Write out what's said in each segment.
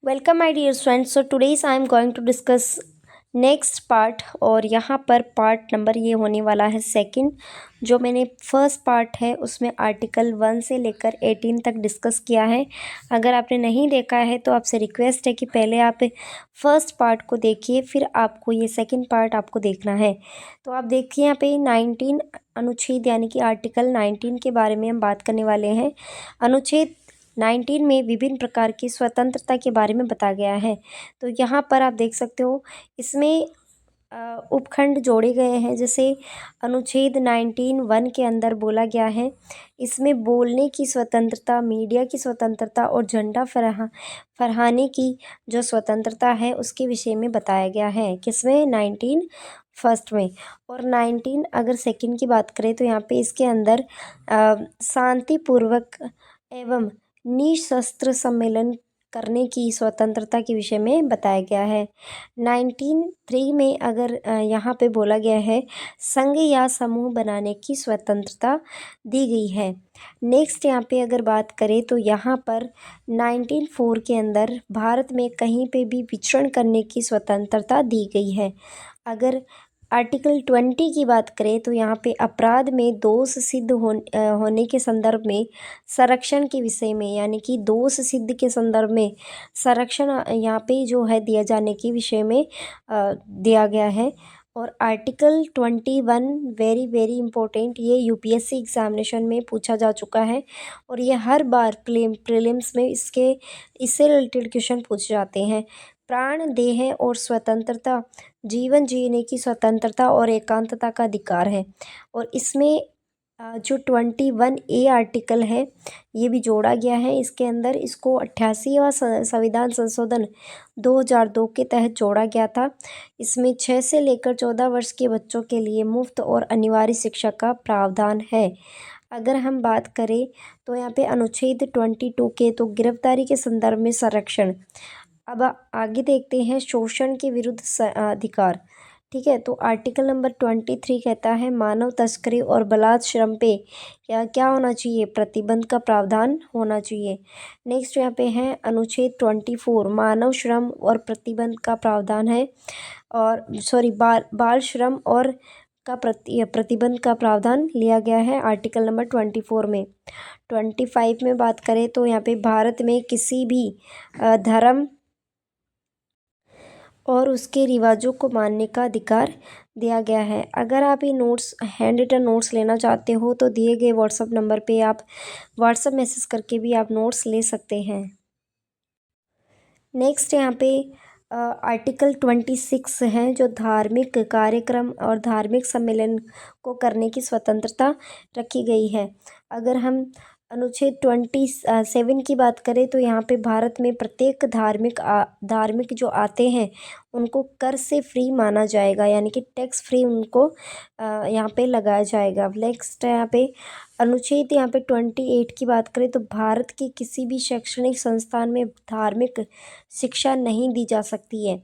Welcome my dear friends. So today's I am going to discuss next part और यहाँ पर part number ये होने वाला है सेकंड। जो मैंने फर्स्ट पार्ट है उसमें आर्टिकल 1 से लेकर 18 तक डिस्कस किया है। अगर आपने नहीं देखा है तो आपसे रिक्वेस्ट है कि पहले आप फर्स्ट पार्ट को देखिए, फिर आपको ये सेकंड पार्ट आपको देखना है। तो आप देखिए यहाँ पे 19 अनुच्छेद यानी कि आर्टिकल 19 के बारे में हम बात करने वाले हैं। अनुच्छेद 19 में विभिन्न प्रकार की स्वतंत्रता के बारे में बताया गया है। तो यहाँ पर आप देख सकते हो इसमें उपखंड जोड़े गए हैं। जैसे अनुच्छेद 19(1) के अंदर बोला गया है, इसमें बोलने की स्वतंत्रता, मीडिया की स्वतंत्रता और झंडा फहराने की जो स्वतंत्रता है उसके विषय में बताया गया है। किसमें? 19 फर्स्ट में। और 19 अगर सेकंड की बात करें तो यहाँ पे इसके अंदर शांतिपूर्वक एवं निशस्त्र सम्मेलन करने की स्वतंत्रता के विषय में बताया गया है। 19(3) में अगर यहाँ पे बोला गया है संघ या समूह बनाने की स्वतंत्रता दी गई है। नेक्स्ट यहाँ पे अगर बात करें तो यहाँ पर 19(4) के अंदर भारत में कहीं पे भी विचरण करने की स्वतंत्रता दी गई है। अगर आर्टिकल 20 की बात करें तो यहाँ पे अपराध में दोष सिद्ध होने के संदर्भ में संरक्षण के विषय में, यानी कि दोष सिद्ध के संदर्भ में संरक्षण यहाँ पे जो है दिया जाने के विषय में दिया गया है। और आर्टिकल 21 वेरी वेरी इंपॉर्टेंट, ये यूपीएससी एग्जामिनेशन में पूछा जा चुका है और ये हर बार प्रीलिम्स में इससे रिलेटेड क्वेश्चन पूछे जाते हैं। प्राण, देह और स्वतंत्रता, जीवन जीने की स्वतंत्रता और एकांतता का अधिकार है। और इसमें जो 21A आर्टिकल है ये भी जोड़ा गया है इसके अंदर। इसको 88वां संविधान संशोधन 2002 के तहत जोड़ा गया था। इसमें 6 से लेकर 14 वर्ष के बच्चों के लिए मुफ्त और अनिवार्य शिक्षा का प्रावधान है। अगर हम बात करें तो यहाँ पे अनुच्छेद 22 के तो गिरफ्तारी के संदर्भ में संरक्षण। अब आगे देखते हैं शोषण के विरुद्ध अधिकार। ठीक है, तो आर्टिकल नंबर 23 कहता है मानव तस्करी और बलात् श्रम पे क्या होना चाहिए? प्रतिबंध का प्रावधान होना चाहिए। नेक्स्ट यहाँ पे है अनुच्छेद 24, मानव श्रम और प्रतिबंध का प्रावधान है। और बाल श्रम और प्रतिबंध का प्रावधान लिया गया है आर्टिकल नंबर 24 में। 25 में बात करें तो यहाँ पे भारत में किसी भी धर्म और उसके रिवाजों को मानने का अधिकार दिया गया है। अगर आप ये नोट्स, हैंड रिटन नोट्स लेना चाहते हो तो दिए गए व्हाट्सएप नंबर पे आप व्हाट्सएप मैसेज करके भी आप नोट्स ले सकते हैं। नेक्स्ट यहाँ पे आर्टिकल 26 है जो धार्मिक कार्यक्रम और धार्मिक सम्मेलन को करने की स्वतंत्रता रखी गई है। अगर हम अनुच्छेद 27 की बात करें तो यहाँ पे भारत में प्रत्येक धार्मिक जो आते हैं उनको कर से फ्री माना जाएगा, यानी कि टैक्स फ्री उनको यहाँ पे लगाया जाएगा। नेक्स्ट है यहाँ पे अनुच्छेद 28 की बात करें तो भारत के किसी भी शैक्षणिक संस्थान में धार्मिक शिक्षा नहीं दी जा सकती है,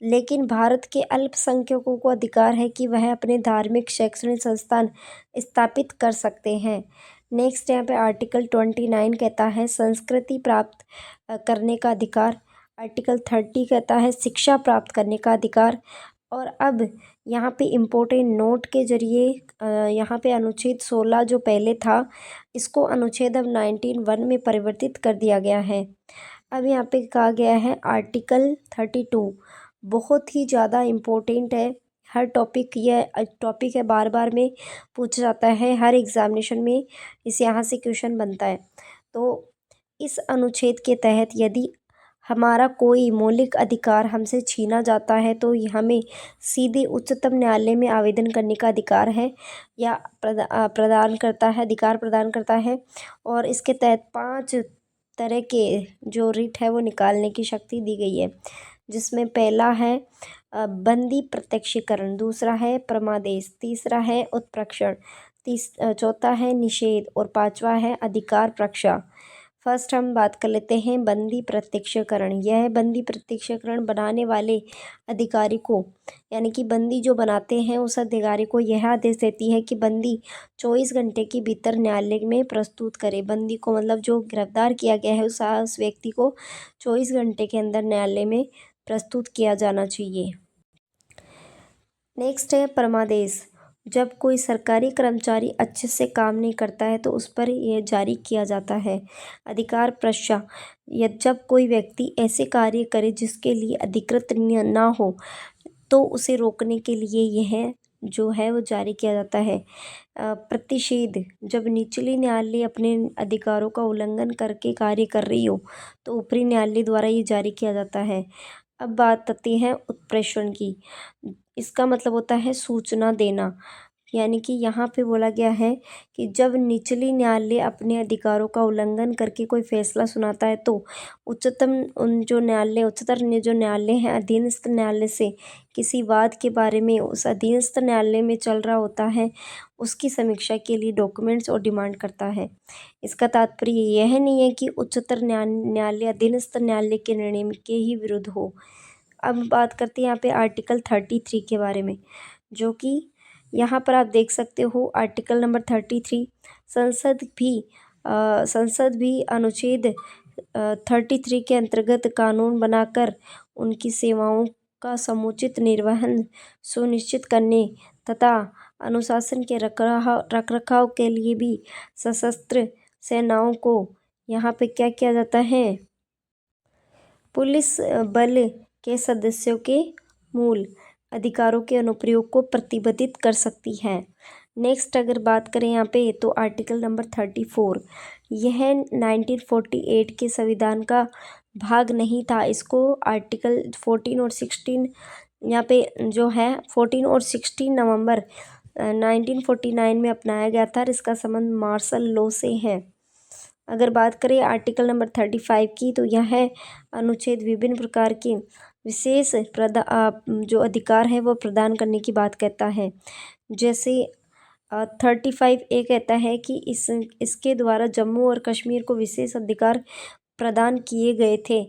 लेकिन भारत के अल्पसंख्यकों को अधिकार है कि वह अपने धार्मिक शैक्षणिक संस्थान स्थापित कर सकते हैं। नेक्स्ट यहाँ पे आर्टिकल 29 कहता है संस्कृति प्राप्त करने का अधिकार। आर्टिकल 30 कहता है शिक्षा प्राप्त करने का अधिकार। और अब यहाँ पे इम्पोर्टेंट नोट के जरिए यहाँ पे अनुच्छेद 16 जो पहले था इसको अनुच्छेद अब 19(1) में परिवर्तित कर दिया गया है। अब यहाँ पे कहा गया है आर्टिकल 32 बहुत ही ज़्यादा इम्पोर्टेंट है। हर टॉपिक है, बार बार में पूछा जाता है, हर एग्जामिनेशन में इस यहाँ से क्वेश्चन बनता है। तो इस अनुच्छेद के तहत यदि हमारा कोई मौलिक अधिकार हमसे छीना जाता है तो हमें सीधे उच्चतम न्यायालय में आवेदन करने का अधिकार है या अधिकार प्रदान करता है। और इसके तहत 5 तरह के जो रिट है वो निकालने की शक्ति दी गई है, जिसमें पहला है बंदी प्रत्यक्षीकरण, दूसरा है परमादेश, तीसरा है उत्प्रेक्षण, चौथा है निषेध और पांचवा है अधिकार प्रक्षा। फर्स्ट हम बात कर लेते हैं बंदी प्रत्यक्षीकरण। यह बंदी प्रत्यक्षीकरण बनाने वाले अधिकारी को, यानी कि बंदी जो बनाते हैं उस अधिकारी को यह आदेश देती है कि बंदी 24 घंटे के भीतर न्यायालय में प्रस्तुत करे। बंदी को मतलब जो गिरफ्तार किया गया है उस व्यक्ति को 24 घंटे के अंदर न्यायालय में प्रस्तुत किया जाना चाहिए। नेक्स्ट है परमादेश। जब कोई सरकारी कर्मचारी अच्छे से काम नहीं करता है तो उस पर यह जारी किया जाता है। अधिकार प्रशा, जब कोई व्यक्ति ऐसे कार्य करे जिसके लिए अधिकृत ना हो तो उसे रोकने के लिए यह जो है वो जारी किया जाता है। प्रतिषेध, जब निचली न्यायालय अपने अधिकारों का उल्लंघन करके कार्य कर रही हो तो ऊपरी न्यायालय द्वारा ये जारी किया जाता है। अब बात आती है उत्प्रेषण की। इसका मतलब होता है सूचना देना, यानी कि यहाँ पे बोला गया है कि जब निचली न्यायालय अपने अधिकारों का उल्लंघन करके कोई फैसला सुनाता है तो उच्चतर जो न्यायालय है अधीनस्थ न्यायालय से किसी वाद के बारे में उस अधीनस्थ न्यायालय में चल रहा होता है उसकी समीक्षा के लिए डॉक्यूमेंट्स और डिमांड करता है। इसका तात्पर्य यह नहीं है कि उच्चतर न्यायालय अधीनस्थ न्यायालय के निर्णय के ही विरुद्ध हो। अब बात करते हैं यहाँ पे आर्टिकल 33 के बारे में, जो कि यहाँ पर आप देख सकते हो आर्टिकल नंबर 33। संसद भी अनुच्छेद 33 के अंतर्गत कानून बनाकर उनकी सेवाओं का समुचित निर्वहन सुनिश्चित करने तथा अनुशासन के रखरखाव के लिए भी सशस्त्र सेनाओं को यहाँ पे क्या किया जाता है, पुलिस बल के सदस्यों के मूल अधिकारों के अनुप्रयोग को प्रतिबंधित कर सकती है। नेक्स्ट अगर बात करें यहाँ पे तो आर्टिकल नंबर 34, यह 1948 के संविधान का भाग नहीं था। इसको आर्टिकल 14 और 16 यहाँ पे जो है 14 और 16 नवंबर 1949 में अपनाया गया था और इसका संबंध मार्शल लॉ से है। अगर बात करें आर्टिकल नंबर 35 की तो यह अनुच्छेद विभिन्न प्रकार के विशेष जो अधिकार है वो प्रदान करने की बात कहता है। जैसे 35 ए कहता है कि इसके द्वारा जम्मू और कश्मीर को विशेष अधिकार प्रदान किए गए थे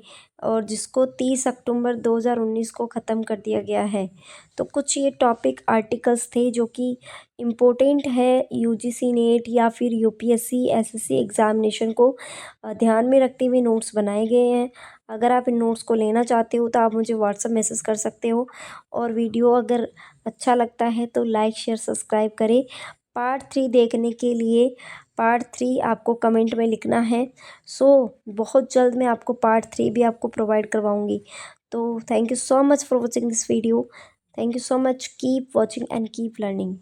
और जिसको 30 अक्टूबर 2019 को ख़त्म कर दिया गया है। तो कुछ ये टॉपिक आर्टिकल्स थे जो कि इम्पोर्टेंट है यूजीसी नेट या फिर यूपीएससी एसएससी एग्ज़ामिनेशन को ध्यान में रखते हुए नोट्स बनाए गए हैं। अगर आप इन नोट्स को लेना चाहते हो तो आप मुझे व्हाट्सएप मैसेज कर सकते हो और वीडियो अगर अच्छा लगता है तो लाइक शेयर सब्सक्राइब करें। पार्ट 3 देखने के लिए पार्ट 3 आपको कमेंट में लिखना है। बहुत जल्द मैं आपको पार्ट 3 भी आपको प्रोवाइड करवाऊँगी। तो thank you so much for watching this video. Thank you so much. Keep watching and keep learning.